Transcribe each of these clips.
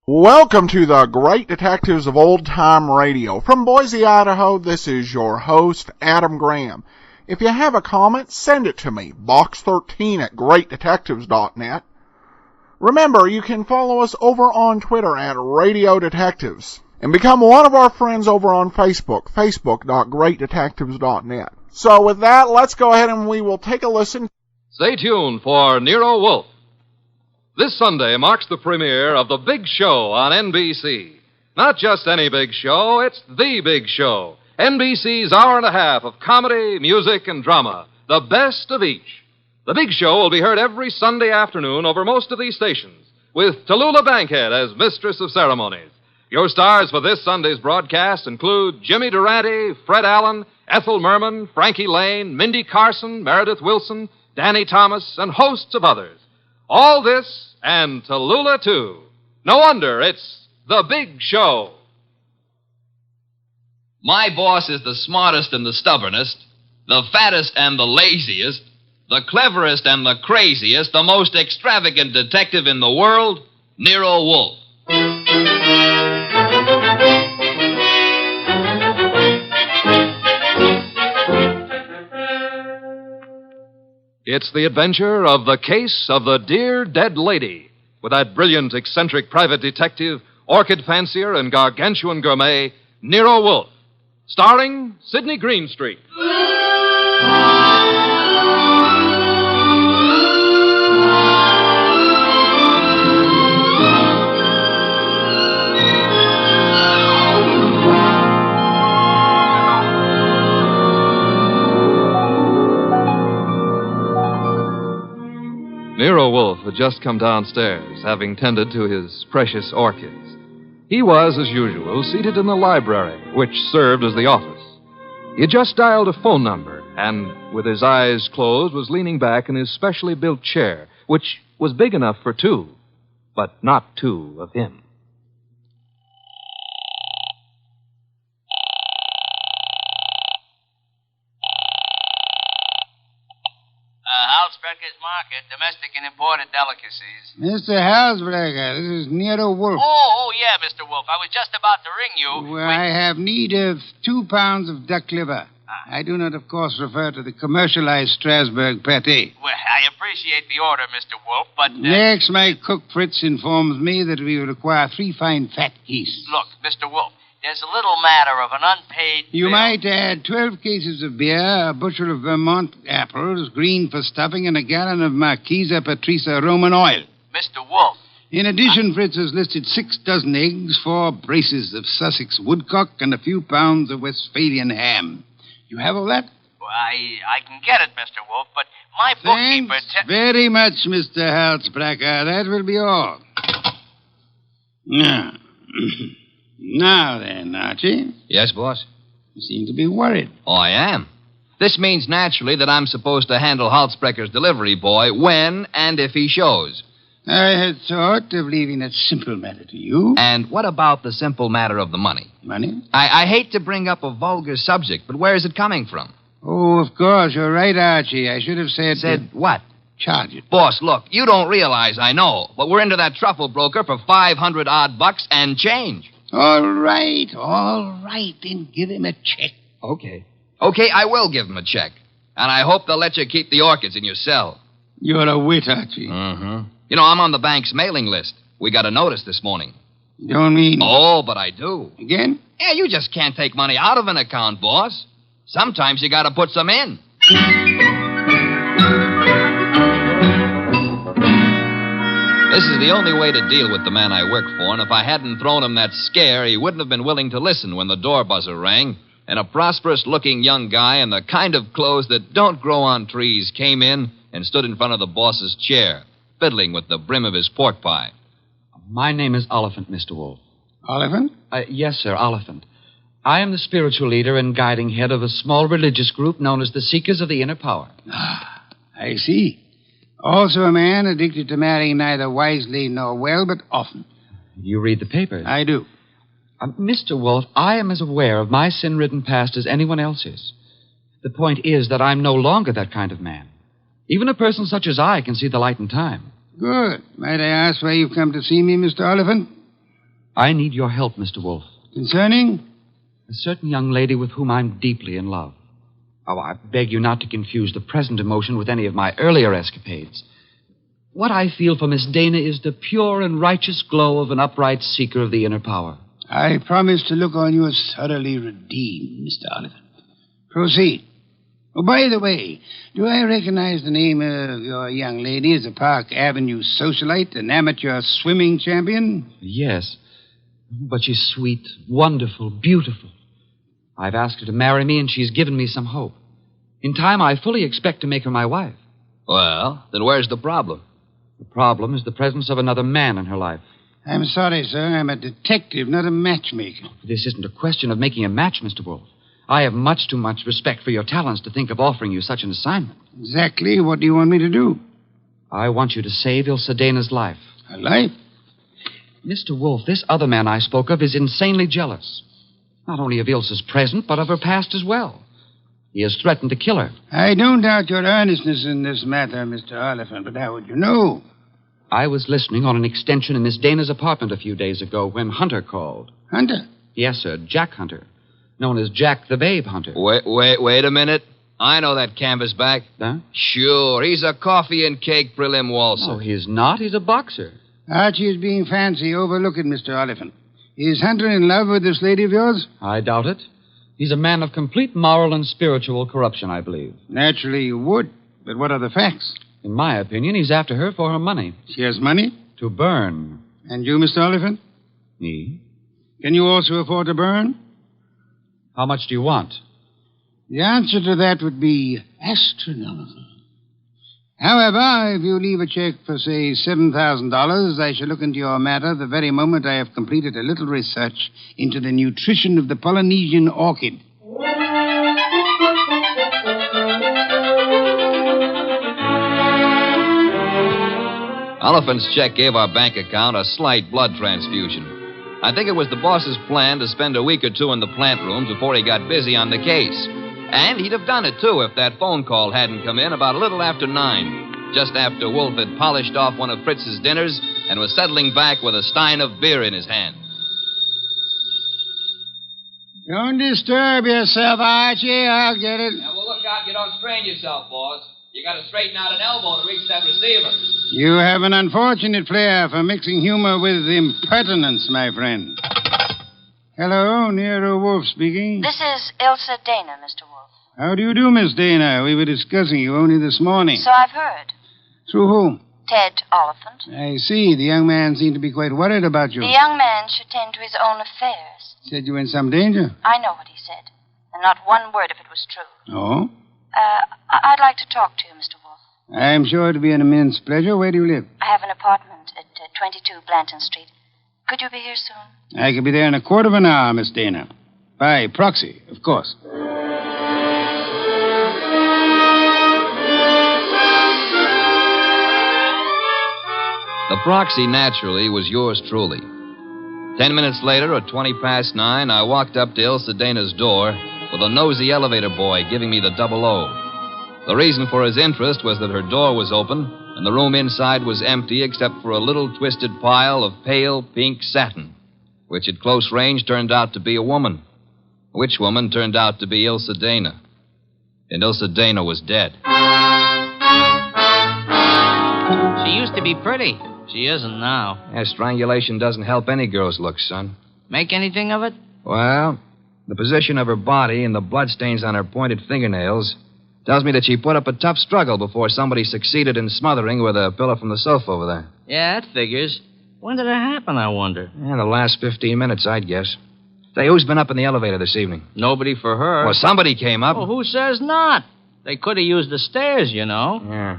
Welcome to the Great Detectives of Old Time Radio. From Boise, Idaho, this is your host, Adam Graham. If you have a comment, send it to me, box13@greatdetectives.net. Remember, you can follow us over on Twitter at Radio Detectives. And become one of our friends over on Facebook, facebook.greatdetectives.net. So with that, let's go ahead and we will take a listen. Stay tuned for Nero Wolfe. This Sunday marks the premiere of The Big Show on NBC. Not just any big show, it's the big show. NBC's hour and a half of comedy, music, and drama. The best of each. The Big Show will be heard every Sunday afternoon over most of these stations, with Tallulah Bankhead as Mistress of Ceremonies. Your stars for this Sunday's broadcast include Jimmy Durante, Fred Allen, Ethel Merman, Frankie Lane, Mindy Carson, Meredith Wilson, Danny Thomas, and hosts of others. All this and Tallulah, too. No wonder it's The Big Show. My boss is the smartest and the stubbornest, the fattest and the laziest, the cleverest and the craziest, the most extravagant detective in the world, Nero Wolfe. It's the adventure of The Case of the Dear Dead Lady, with that brilliant, eccentric private detective, orchid fancier, and gargantuan gourmet, Nero Wolfe, starring Sidney Greenstreet. Nero Wolfe had just come downstairs, having tended to his precious orchids. He was, as usual, seated in the library, which served as the office. He had just dialed a phone number, and, with his eyes closed, was leaning back in his specially built chair, which was big enough for two, but not two of him. Halsbrecher's Market, domestic and imported delicacies. Mr. Halsbrecher, this is Nero Wolfe. Oh, yeah, Mr. Wolfe. I was just about to ring you. Well, I have need of 2 pounds of duck liver. I do not, of course, refer to the commercialized Strasbourg pâté. Well, I appreciate the order, Mr. Wolfe, but... Next, my cook Fritz informs me that we will require 3 fine fat geese. Look, Mr. Wolfe, there's a little matter of an unpaid You bill. might add 12 cases of beer, a bushel of Vermont apples, green for stuffing, and a gallon of Marquesa Patricia Roman oil. Mr. Wolfe. In addition, Fritz has listed 6 dozen eggs, 4 braces of Sussex woodcock, and a few pounds of Westphalian ham. You have all that? Well, I can get it, Mr. Wolfe, but my bookkeeper... Thanks very much, Mr. Halsbrecher. That will be all. Now... Now then, Archie. Yes, boss? You seem to be worried. Oh, I am. This means, naturally, that I'm supposed to handle Halsbrecher's delivery boy when and if he shows. I had thought of leaving that simple matter to you. And what about the simple matter of the money? Money? I hate to bring up a vulgar subject, but where is it coming from? Oh, of course. You're right, Archie. I should have said... Said what? Charge it. Boss, look, you don't realize I know, but we're into that truffle broker for $500 bucks and change. All right. Then give him a check. Okay, I will give him a check. And I hope they'll let you keep the orchids in your cell. You're a wit, Archie. Mm-hmm. You know, I'm on the bank's mailing list. We got a notice this morning. You don't mean... Oh, but I do. Again? Yeah, you just can't take money out of an account, boss. Sometimes you gotta put some in. This is the only way to deal with the man I work for, and if I hadn't thrown him that scare, he wouldn't have been willing to listen when the door buzzer rang, and a prosperous-looking young guy in the kind of clothes that don't grow on trees came in and stood in front of the boss's chair, fiddling with the brim of his pork pie. My name is Oliphant, Mr. Wolfe. Oliphant? Yes, sir, Oliphant. I am the spiritual leader and guiding head of a small religious group known as the Seekers of the Inner Power. Ah, I see. Also a man addicted to marrying neither wisely nor well, but often. You read the papers? I do. Mr. Wolfe, I am as aware of my sin-ridden past as anyone else is. The point is that I'm no longer that kind of man. Even a person such as I can see the light in time. Good. Might I ask why you've come to see me, Mr. Oliphant? I need your help, Mr. Wolfe. Concerning? A certain young lady with whom I'm deeply in love. Oh, I beg you not to confuse the present emotion with any of my earlier escapades. What I feel for Miss Dana is the pure and righteous glow of an upright seeker of the inner power. I promise to look on you as thoroughly redeemed, Mr. Oliphant. Proceed. Oh, by the way, do I recognize the name of your young lady as a Park Avenue socialite, an amateur swimming champion? Yes. But she's sweet, wonderful, beautiful. I've asked her to marry me, and she's given me some hope. In time, I fully expect to make her my wife. Well, then where's the problem? The problem is the presence of another man in her life. I'm sorry, sir. I'm a detective, not a matchmaker. This isn't a question of making a match, Mr. Wolfe. I have much too much respect for your talents to think of offering you such an assignment. Exactly. What do you want me to do? I want you to save Ilse Dana's life. Her life? Mr. Wolfe, this other man I spoke of is insanely jealous. Not only of Ilse's present, but of her past as well. He has threatened to kill her. I don't doubt your earnestness in this matter, Mr. Oliphant, but how would you know? I was listening on an extension in Miss Dana's apartment a few days ago when Hunter called. Hunter? Yes, sir, Jack Hunter. Known as Jack the Babe Hunter. Wait a minute. I know that canvasback. Huh? Sure, he's a coffee and cake prelim waltzer. Oh, he's not. He's a boxer. Archie is being fancy. Overlook it, Mr. Oliphant. Is Hunter in love with this lady of yours? I doubt it. He's a man of complete moral and spiritual corruption, I believe. Naturally you would. But what are the facts? In my opinion, he's after her for her money. She has money? To burn. And you, Mr. Oliphant? Me? Can you also afford to burn? How much do you want? The answer to that would be astronomical. However, if you leave a check for, say, $7,000, I shall look into your matter the very moment I have completed a little research into the nutrition of the Polynesian orchid. Oliphant's check gave our bank account a slight blood transfusion. I think it was the boss's plan to spend a week or two in the plant rooms before he got busy on the case. And he'd have done it, too, if that phone call hadn't come in about a little after 9, just after Wolfe had polished off one of Fritz's dinners and was settling back with a stein of beer in his hand. Don't disturb yourself, Archie. I'll get it. Now, well, look out you don't strain yourself, boss. You got to straighten out an elbow to reach that receiver. You have an unfortunate flair for mixing humor with impertinence, my friend. Hello, Nero Wolfe speaking. This is Ilse Dana, Mr. Wolfe. How do you do, Miss Dana? We were discussing you only this morning. So I've heard. Through whom? Ted Oliphant. I see. The young man seemed to be quite worried about you. The young man should tend to his own affairs. Said you were in some danger. I know what he said, and not one word of it was true. Oh? I'd like to talk to you, Mr. Wolfe. I'm sure it'll be an immense pleasure. Where do you live? I have an apartment at 22 Blanton Street. Could you be here soon? I could be there in a quarter of an hour, Miss Dana. By proxy, of course. The proxy, naturally, was yours truly. 10 minutes later, at 20 past 9, I walked up to Ilse Dana's door with a nosy elevator boy giving me the 00. The reason for his interest was that her door was open and the room inside was empty except for a little twisted pile of pale pink satin, which at close range turned out to be a woman. Which woman turned out to be Ilse Dana. And Ilse Dana was dead. She used to be pretty. She isn't now. Yeah, strangulation doesn't help any girl's looks, son. Make anything of it? Well, the position of her body and the bloodstains on her pointed fingernails tells me that she put up a tough struggle before somebody succeeded in smothering with a pillow from the sofa over there. Yeah, that figures. When did it happen, I wonder? Yeah, the last 15 minutes, I'd guess. Say, who's been up in the elevator this evening? Nobody for her. Well, somebody came up. Well, who says not? They could have used the stairs, you know. Yeah.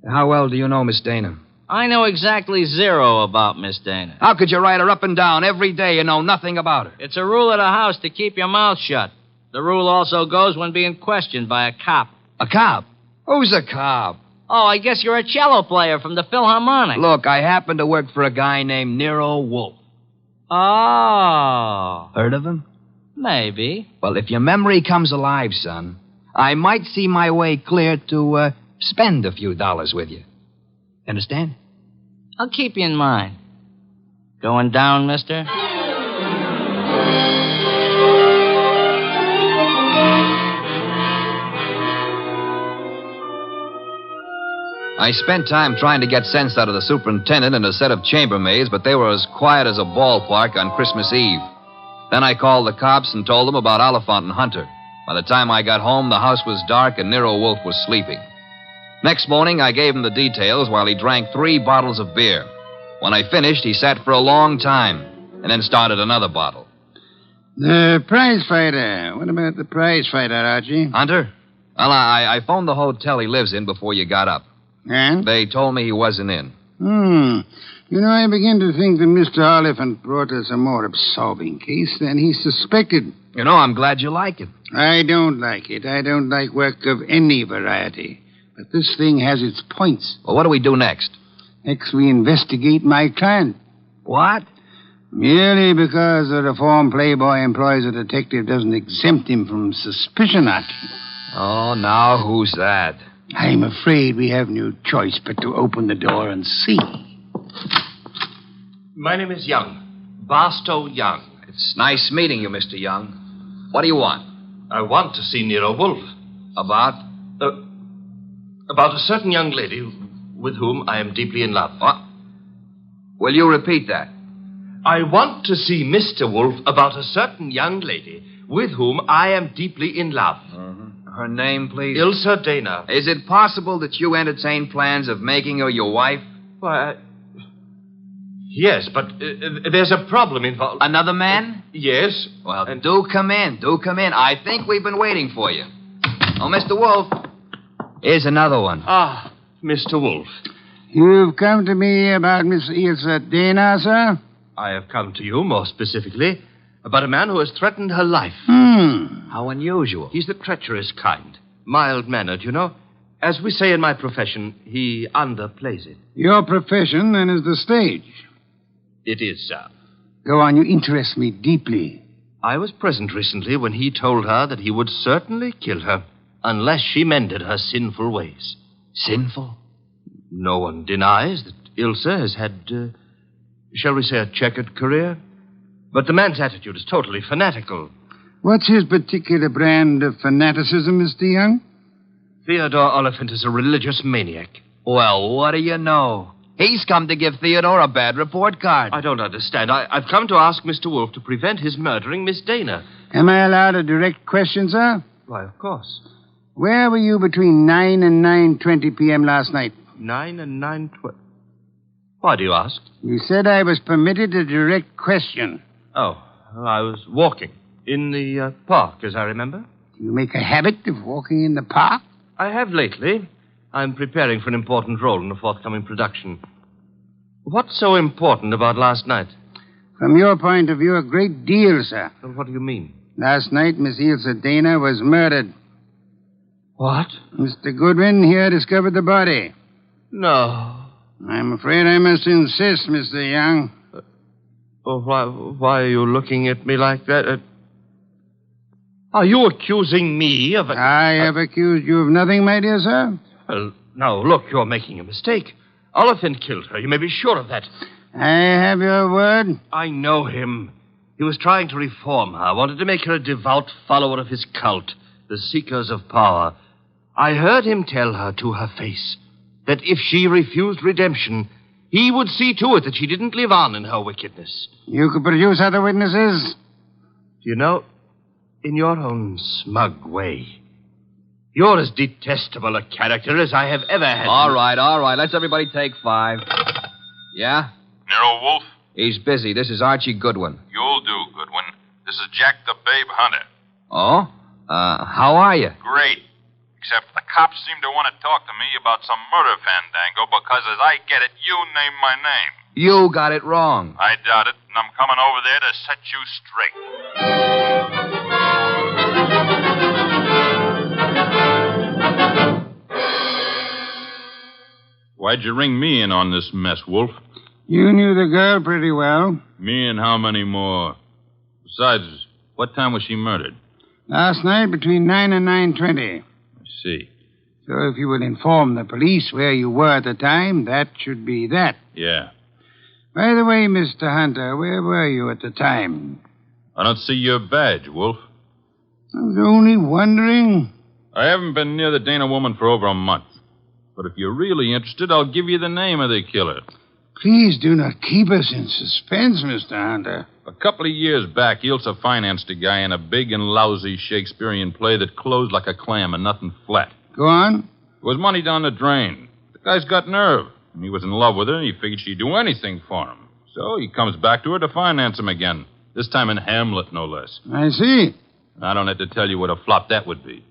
How well do you know Miss Dana? I know exactly zero about Miss Dana. How could you write her up and down every day and know nothing about her? It's a rule of the house to keep your mouth shut. The rule also goes when being questioned by a cop. A cop? Who's a cop? Oh, I guess you're a cello player from the Philharmonic. Look, I happen to work for a guy named Nero Wolfe. Oh. Heard of him? Maybe. Well, if your memory comes alive, son, I might see my way clear to spend a few dollars with you. Understand? I'll keep you in mind. Going down, mister? I spent time trying to get sense out of the superintendent and a set of chambermaids, but they were as quiet as a ballpark on Christmas Eve. Then I called the cops and told them about Oliphant and Hunter. By the time I got home, the house was dark and Nero Wolfe was sleeping. Next morning, I gave him the details while he drank 3 bottles of beer. When I finished, he sat for a long time and then started another bottle. The prize fighter. What about the prize fighter, Archie? Hunter? Well, I phoned the hotel he lives in before you got up. And? They told me he wasn't in. You know, I begin to think that Mr. Oliphant brought us a more absorbing case than he suspected. You know, I'm glad you like it. I don't like it. I don't like work of any variety. But this thing has its points. Well, what do we do next? Next, we investigate my client. What? Merely because a reformed playboy employs a detective doesn't exempt him from suspicion, Archie. Oh, now who's that? I'm afraid we have no choice but to open the door and see. My name is Young. Barstow Young. It's nice meeting you, Mr. Young. What do you want? I want to see Nero Wolfe. About? About a certain young lady with whom I am deeply in love. What? Will you repeat that? I want to see Mr. Wolfe about a certain young lady with whom I am deeply in love. Her name, please? Ilsa Dana. Is it possible that you entertain plans of making her your wife? Why, yes, but there's a problem involved. Another man? Yes. Well, do come in. Do come in. I think we've been waiting for you. Oh, Mr. Wolfe. Here's another one. Ah, Mr. Wolfe. You've come to me about Miss Ilsa Dana, sir? I have come to you, more specifically, about a man who has threatened her life. How unusual. He's the treacherous kind. Mild-mannered, you know. As we say in my profession, he underplays it. Your profession, then, is the stage. It is, sir. Go on, you interest me deeply. I was present recently when he told her that he would certainly kill her unless she mended her sinful ways. Sinful? No one denies that Ilsa has had, shall we say, a checkered career. But the man's attitude is totally fanatical. What's his particular brand of fanaticism, Mr. Young? Theodore Oliphant is a religious maniac. Well, what do you know? He's come to give Theodore a bad report card. I don't understand. I've come to ask Mr. Wolfe to prevent his murdering Miss Dana. Am I allowed a direct question, sir? Why, of course. Where were you between 9 and 9:20 p.m. last night? 9 and 9:20. Why do you ask? You said I was permitted a direct question. Oh, well, I was walking in the park, as I remember. Do you make a habit of walking in the park? I have lately. I'm preparing for an important role in a forthcoming production. What's so important about last night? From your point of view, a great deal, sir. Well, what do you mean? Last night, Miss Ilsa Dana was murdered. What? Mr. Goodwin here discovered the body. No. I'm afraid I must insist, Mr. Young. Why are you looking at me like that? Are you accusing me of... I have accused you of nothing, my dear sir. Well, now, look, you're making a mistake. Oliphant killed her. You may be sure of that. I have your word. I know him. He was trying to reform her, wanted to make her a devout follower of his cult, the Seekers of Power. I heard him tell her to her face that if she refused redemption, he would see to it that she didn't live on in her wickedness. You could produce other witnesses? You know, in your own smug way, you're as detestable a character as I have ever had. All right. Let's everybody take 5. Yeah? Nero Wolfe? He's busy. This is Archie Goodwin. You'll do, Goodwin. This is Jack the Babe Hunter. Oh? How are you? Great. Except the cops seem to want to talk to me about some murder fandango because, as I get it, you named my name. You got it wrong. I doubt it, and I'm coming over there to set you straight. Why'd you ring me in on this mess, Wolf? You knew the girl pretty well. Me and how many more? Besides, what time was she murdered? Last night between 9 and 9:20. I see. So if you would inform the police where you were at the time, that should be that. Yeah. By the way, Mr. Hunter, where were you at the time? I don't see your badge, Wolf. I was only wondering. I haven't been near the Dana woman for over a month. But if you're really interested, I'll give you the name of the killer. Please do not keep us in suspense, Mr. Hunter. A couple of years back, Ilsa financed a guy in a big and lousy Shakespearean play that closed like a clam and nothing flat. Go on. It was money down the drain. The guy's got nerve. And he was in love with her, and he figured she'd do anything for him. So he comes back to her to finance him again. This time in Hamlet, no less. I see. I don't have to tell you what a flop that would be.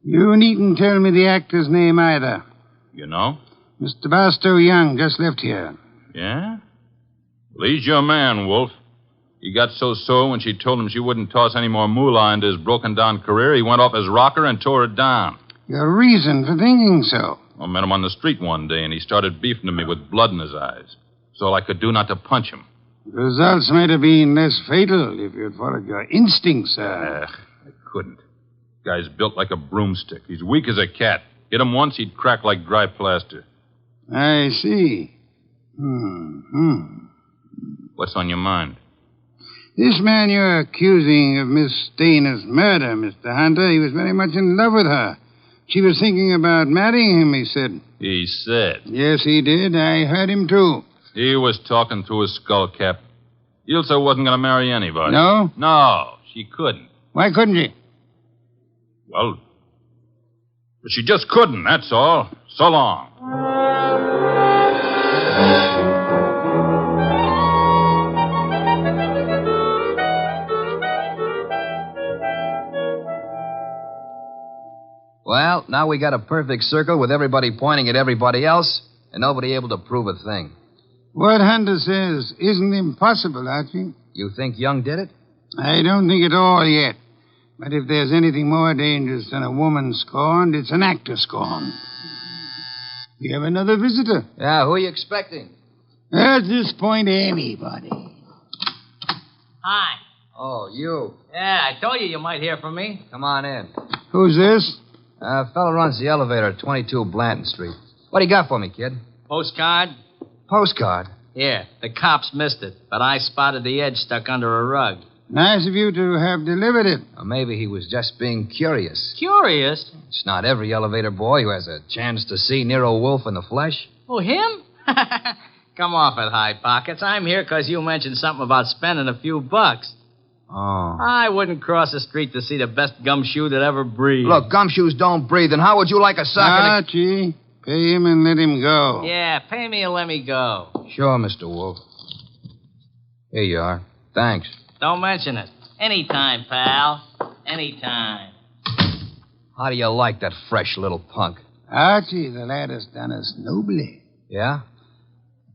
You needn't tell me the actor's name either. You know? Mr. Barstow Young just left here. Yeah? Well, he's your man, Wolf. He got so sore when she told him she wouldn't toss any more moolah into his broken-down career, he went off his rocker and tore it down. Your reason for thinking so? I met him on the street one day, and he started beefing to me with blood in his eyes. It's all I could do not to punch him. The results might have been less fatal if you'd followed your instincts, sir. I couldn't. Guy's built like a broomstick. He's weak as a cat. Hit him once, he'd crack like dry plaster. I see. What's on your mind? This man you're accusing of Miss Dana's murder, Mr. Hunter, he was very much in love with her. She was thinking about marrying him, he said. He said? Yes, he did. I heard him, too. He was talking through his skull cap. Ilsa wasn't going to marry anybody. No? No, she couldn't. Why couldn't she? Well, but she just couldn't, that's all. So long. Well, now we got a perfect circle with everybody pointing at everybody else and nobody able to prove a thing. What Hunter says isn't impossible, Archie. You think Young did it? I don't think at all yet. But if there's anything more dangerous than a woman scorned, it's an actor scorned. We have another visitor. Yeah, who are you expecting? At this point, anybody. Hi. Oh, you. Yeah, I told you might hear from me. Come on in. Who's this? Fella runs the elevator at 22 Blanton Street. What do you got for me, kid? Postcard? Postcard? Yeah, the cops missed it, but I spotted the edge stuck under a rug. Nice of you to have delivered it. Or maybe he was just being curious. Curious? It's not every elevator boy who has a chance to see Nero Wolfe in the flesh. Oh, him? Come off it, High Pockets. I'm here because you mentioned something about spending a few bucks. Oh. I wouldn't cross the street to see the best gumshoe that ever breathed. Look, gumshoes don't breathe, and how would you like a sock in Archie, pay him and let him go. Yeah, pay me and let me go. Sure, Mr. Wolfe. Here you are. Thanks. Don't mention it. Anytime, pal. Anytime. How do you like that fresh little punk? Archie, the lad has done us nobly. Yeah?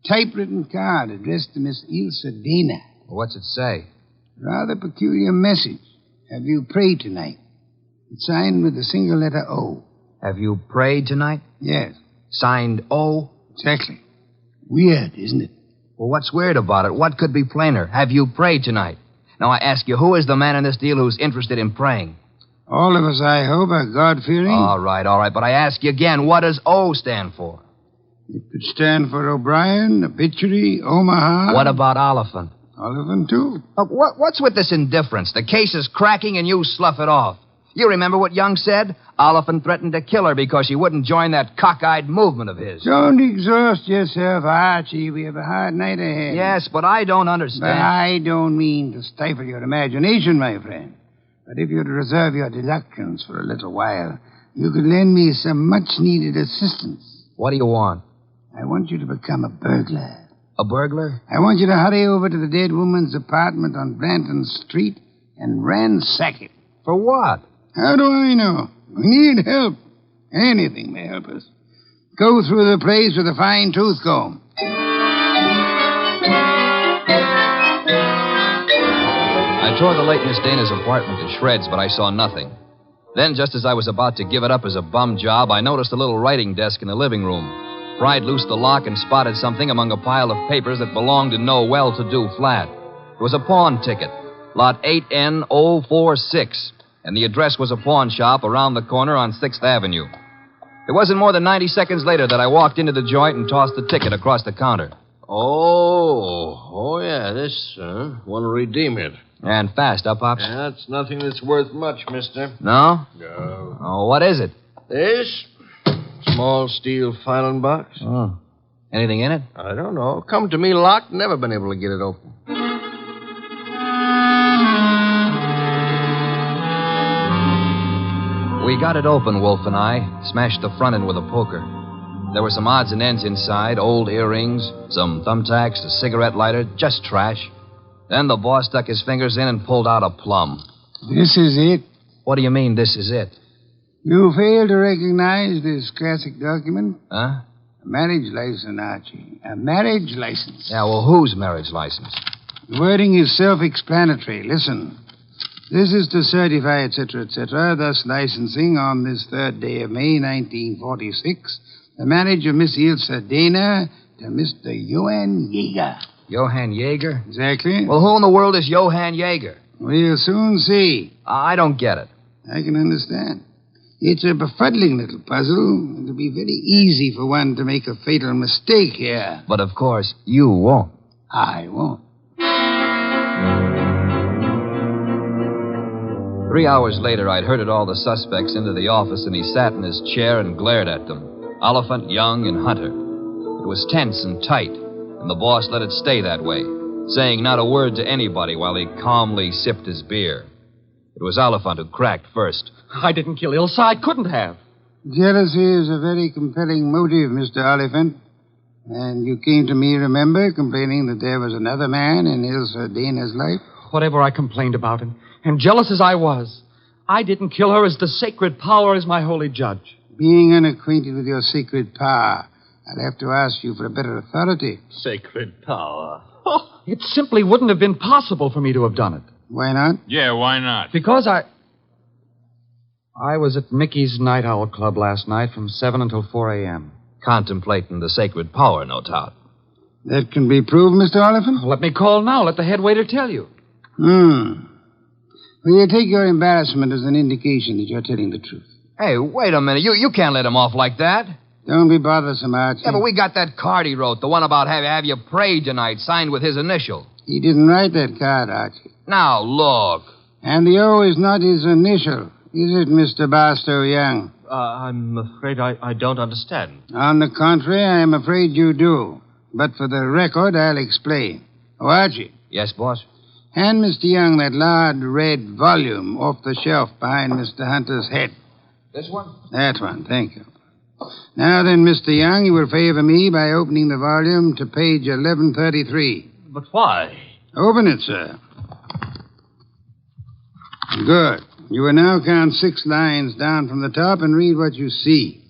Typewritten card addressed to Miss Ilsa Dana. Well, what's it say? Rather peculiar message. Have you prayed tonight? It's signed with a single letter O. Have you prayed tonight? Yes. Signed O? Exactly. Weird, isn't it? Well, what's weird about it? What could be plainer? Have you prayed tonight? Now, I ask you, who is the man in this deal who's interested in praying? All of us, I hope, are God-fearing. All right. But I ask you again, what does O stand for? It could stand for O'Brien, Obituary, Omaha. What about Oliphant? Oliphant, too. What's with this indifference? The case is cracking and you slough it off. You remember what Young said? Oliphant threatened to kill her because she wouldn't join that cockeyed movement of his. Don't exhaust yourself, Archie. We have a hard night ahead. Yes, but I don't understand. But I don't mean to stifle your imagination, my friend. But if you'd reserve your deductions for a little while, you could lend me some much-needed assistance. What do you want? I want you to become a burglar. A burglar? I want you to hurry over to the dead woman's apartment on Blanton Street and ransack it. For what? How do I know? We need help. Anything may help us. Go through the place with a fine tooth comb. I tore the late Miss Dana's apartment to shreds, but I saw nothing. Then, just as I was about to give it up as a bum job, I noticed a little writing desk in the living room. Pried loose the lock and spotted something among a pile of papers that belonged to no well-to-do flat. It was a pawn ticket, lot 8N046, and the address was a pawn shop around the corner on 6th Avenue. It wasn't more than 90 seconds later that I walked into the joint and tossed the ticket across the counter. Oh, yeah, this, want to redeem it. And fast, huh, Pops? That's nothing that's worth much, mister. No? No. Oh, what is it? This? Small steel filing box. Oh. Anything in it? I don't know. Come to me locked, never been able to get it open. We got it open, Wolfe and I. Smashed the front end with a poker. There were some odds and ends inside, old earrings, some thumbtacks, a cigarette lighter, just trash. Then the boss stuck his fingers in and pulled out a plum. This is it. What do you mean, this is it? You fail to recognize this classic document? Huh? A marriage license, Archie. A marriage license. Yeah, well, whose marriage license? The wording is self-explanatory. Listen. This is to certify, etc., thus licensing on this 3rd day of May, 1946, the marriage of Miss Ilse Dana to Mr. Johann Jaeger. Johann Jaeger? Exactly. Well, who in the world is Johann Jaeger? We'll soon see. I don't get it. I can understand. It's a befuddling little puzzle. It'll be very easy for one to make a fatal mistake here. But, of course, you won't. I won't. 3 hours later, I'd herded all the suspects into the office, and he sat in his chair and glared at them. Oliphant, Young, and Hunter. It was tense and tight, and the boss let it stay that way, saying not a word to anybody while he calmly sipped his beer. It was Oliphant who cracked first. I didn't kill Ilse. I couldn't have. Jealousy is a very compelling motive, Mr. Oliphant. And you came to me, remember, complaining that there was another man in Ilse Dana's life? Whatever I complained about, and jealous as I was, I didn't kill her as the sacred power is my holy judge. Being unacquainted with your sacred power, I'll have to ask you for a better authority. Sacred power. Oh, it simply wouldn't have been possible for me to have done it. Why not? Yeah, why not? Because I was at Mickey's Night Owl Club last night from 7 until 4 a.m. Contemplating the sacred power, no doubt. That can be proved, Mr. Oliphant? Let me call now. Let the head waiter tell you. Will you take your embarrassment as an indication that you're telling the truth? Hey, wait a minute. You can't let him off like that. Don't be bothersome, Archie. Yeah, but we got that card he wrote, the one about have you prayed tonight, signed with his initial. He didn't write that card, Archie. Now, look. And the O is not his initial, is it, Mr. Barstow Young? I'm afraid I don't understand. On the contrary, I am afraid you do. But for the record, I'll explain. Oh, Archie. Yes, boss? Hand Mr. Young that large red volume off the shelf behind Mr. Hunter's head. This one? That one, thank you. Now then, Mr. Young, you will favor me by opening the volume to page 1133. But why? Open it, sir. Good. You will now count 6 lines down from the top and read what you see.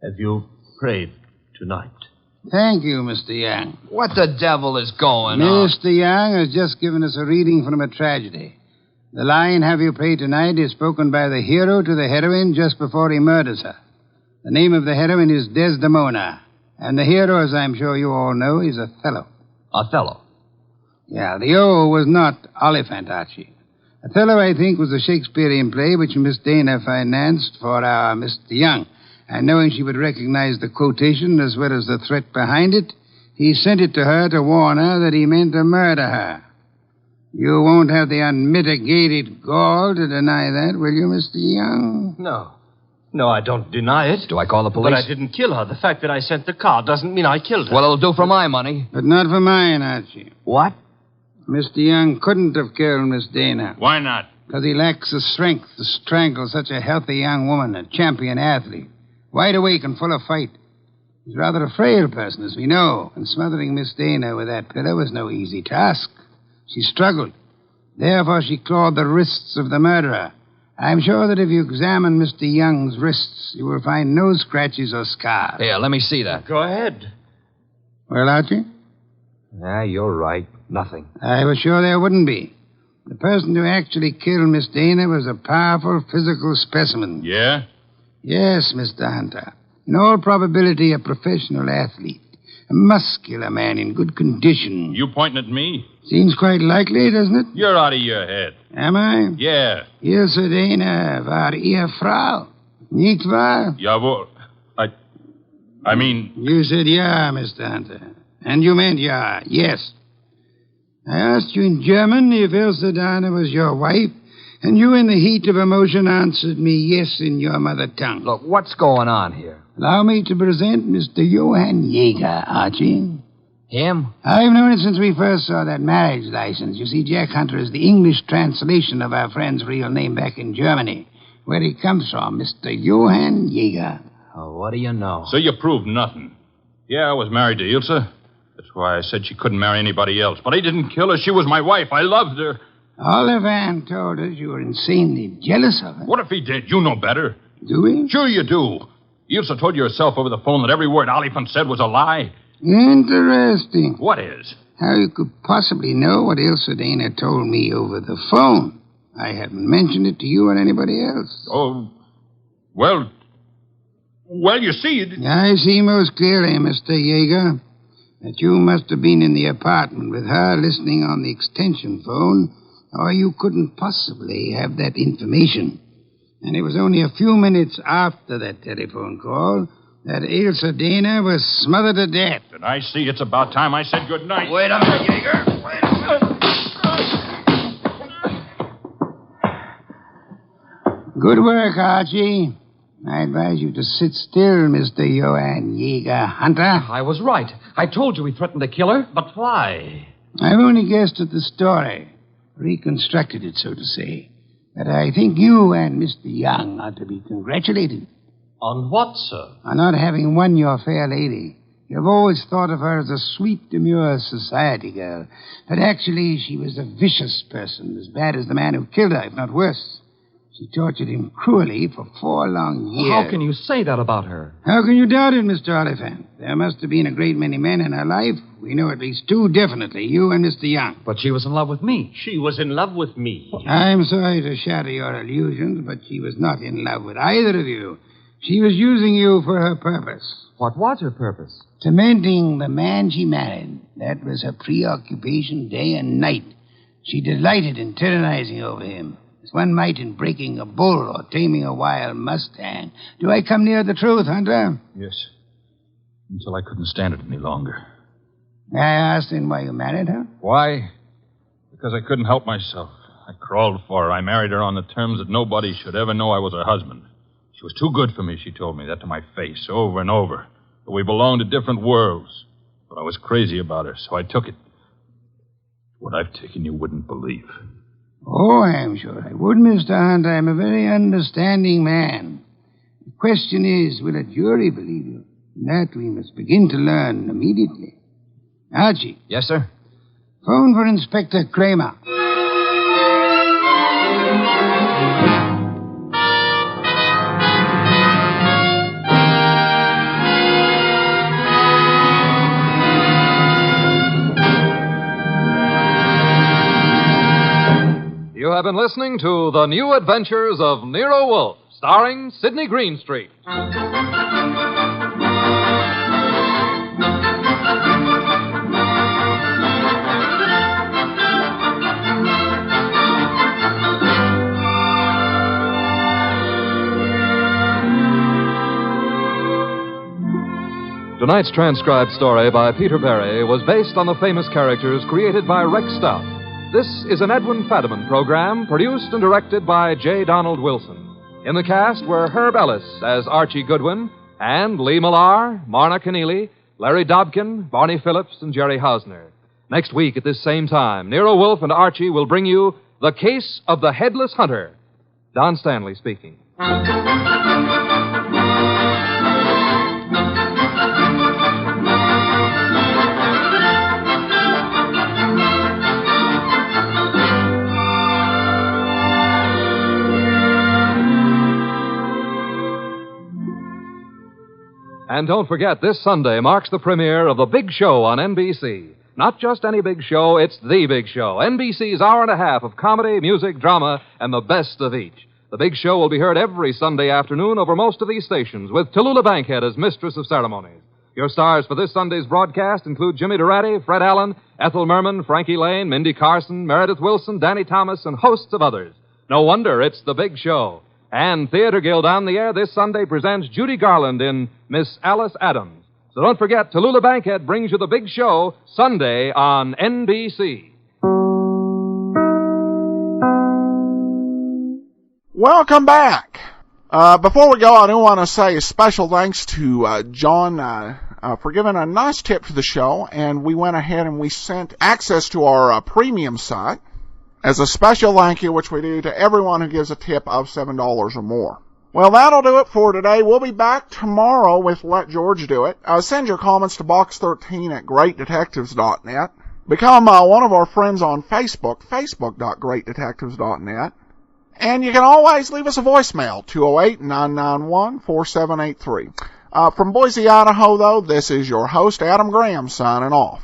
Have you prayed tonight? Thank you, Mr. Young. What the devil is going on? Mr. Young has just given us a reading from a tragedy. The line, have you prayed tonight, is spoken by the hero to the heroine just before he murders her. The name of the heroine is Desdemona. And the hero, as I'm sure you all know, is Othello. Othello? Yeah, the O was not Oliphant, Archie. Othello, I think, was a Shakespearean play which Miss Dana financed for our Mr. Young. And knowing she would recognize the quotation as well as the threat behind it, he sent it to her to warn her that he meant to murder her. You won't have the unmitigated gall to deny that, will you, Mr. Young? No. No, I don't deny it. Do I call the police? But I didn't kill her. The fact that I sent the card doesn't mean I killed her. Well, it'll do for my money. But not for mine, Archie. What? Mr. Young couldn't have killed Miss Dana. Why not? Because he lacks the strength to strangle such a healthy young woman, a champion athlete. Wide awake and full of fight. He's rather a frail person, as we know, and smothering Miss Dana with that pillow was no easy task. She struggled. Therefore, she clawed the wrists of the murderer, I'm sure that if you examine Mr. Young's wrists, you will find no scratches or scars. Here, let me see that. Go ahead. Well, Archie? Yeah, you're right. Nothing. I was sure there wouldn't be. The person who actually killed Miss Dana was a powerful physical specimen. Yeah? Yes, Mr. Hunter. In all probability, a professional athlete. A muscular man in good condition. You pointing at me? Seems quite likely, doesn't it? You're out of your head. Am I? Yeah. Ilse Dana war Ehefrau. Nicht wahr? Jawohl. I mean... You said yeah, Mr. Hunter. And you meant yeah, yes. I asked you in German if Ilse Dana was your wife, and you, in the heat of emotion, answered me yes in your mother tongue. Look, what's going on here? Allow me to present Mr. Johann Jaeger, Archie. Him? I've known it since we first saw that marriage license. You see, Jack Hunter is the English translation of our friend's real name back in Germany, where he comes from, Mr. Johann Jaeger. Oh, what do you know? So you proved nothing. Yeah, I was married to Ilse. That's why I said she couldn't marry anybody else. But I didn't kill her. She was my wife. I loved her. Olivan told us you were insanely jealous of her. What if he did? You know better. Do we? Sure you do. Ilse told you herself over the phone that every word Oliphant said was a lie. Interesting. What is? How you could possibly know what Ilse Dana told me over the phone. I haven't mentioned it to you or anybody else. Oh, well, you see... I see most clearly, Mr. Jaeger, that you must have been in the apartment with her listening on the extension phone, or you couldn't possibly have that information. And it was only a few minutes after that telephone call that Ilse Dana was smothered to death. Did I see it's about time I said good night? Wait a minute, Jaeger. Wait a minute. Good work, Archie. I advise you to sit still, Mr. Johann Jaeger Hunter. I was right. I told you he threatened to kill her. But why? I've only guessed at the story, reconstructed it, so to say. But I think you and Mr. Young ought to be congratulated. On what, sir? On not having won your fair lady. You've always thought of her as a sweet, demure society girl. But actually, she was a vicious person, as bad as the man who killed her, if not worse. She tortured him cruelly for 4 long years. How can you say that about her? How can you doubt it, Mr. Oliphant? There must have been a great many men in her life. We know at least 2 definitely, you and Mr. Young. But she was in love with me. She was in love with me. I'm sorry to shatter your illusions, but she was not in love with either of you. She was using you for her purpose. What was her purpose? Tormenting the man she married. That was her preoccupation day and night. She delighted in tyrannizing over him, as one might in breaking a bull or taming a wild mustang. Do I come near the truth, Hunter? Yes. Until I couldn't stand it any longer. May I ask then why you married her? Why? Because I couldn't help myself. I crawled for her. I married her on the terms that nobody should ever know I was her husband. She was too good for me, she told me that to my face over and over. That we belonged to different worlds. But I was crazy about her, so I took it. What I've taken you wouldn't believe. Oh, I'm sure I would, Mr. Hunt. I'm a very understanding man. The question is, will a jury believe you? That we must begin to learn immediately. Archie. Yes, sir? Phone for Inspector Kramer. You have been listening to The New Adventures of Nero Wolfe, starring Sidney Greenstreet. Tonight's transcribed story by Peter Berry was based on the famous characters created by Rex Stout. This is an Edwin Fadiman program produced and directed by J. Donald Wilson. In the cast were Herb Ellis as Archie Goodwin and Lee Millar, Marna Keneally, Larry Dobkin, Barney Phillips, and Jerry Hausner. Next week at this same time, Nero Wolfe and Archie will bring you The Case of the Headless Hunter. Don Stanley speaking. And don't forget, this Sunday marks the premiere of The Big Show on NBC. Not just any big show, it's The Big Show. NBC's hour and a half of comedy, music, drama, and the best of each. The Big Show will be heard every Sunday afternoon over most of these stations, with Tallulah Bankhead as mistress of ceremonies. Your stars for this Sunday's broadcast include Jimmy Durante, Fred Allen, Ethel Merman, Frankie Lane, Mindy Carson, Meredith Wilson, Danny Thomas, and hosts of others. No wonder it's The Big Show. And Theater Guild on the Air this Sunday presents Judy Garland in Miss Alice Adams. So don't forget, Tallulah Bankhead brings you The Big Show Sunday on NBC. Welcome back. Before we go, I do want to say a special thanks to John for giving a nice tip to the show, and we went ahead and we sent access to our premium site as a special thank you, which we do to everyone who gives a tip of $7 or more. Well, that'll do it for today. We'll be back tomorrow with Let George Do It. Send your comments to box13@greatdetectives.net. Become one of our friends on Facebook, facebook.greatdetectives.net. And you can always leave us a voicemail, 208-991-4783. From Boise, Idaho, though, this is your host, Adam Graham, signing off.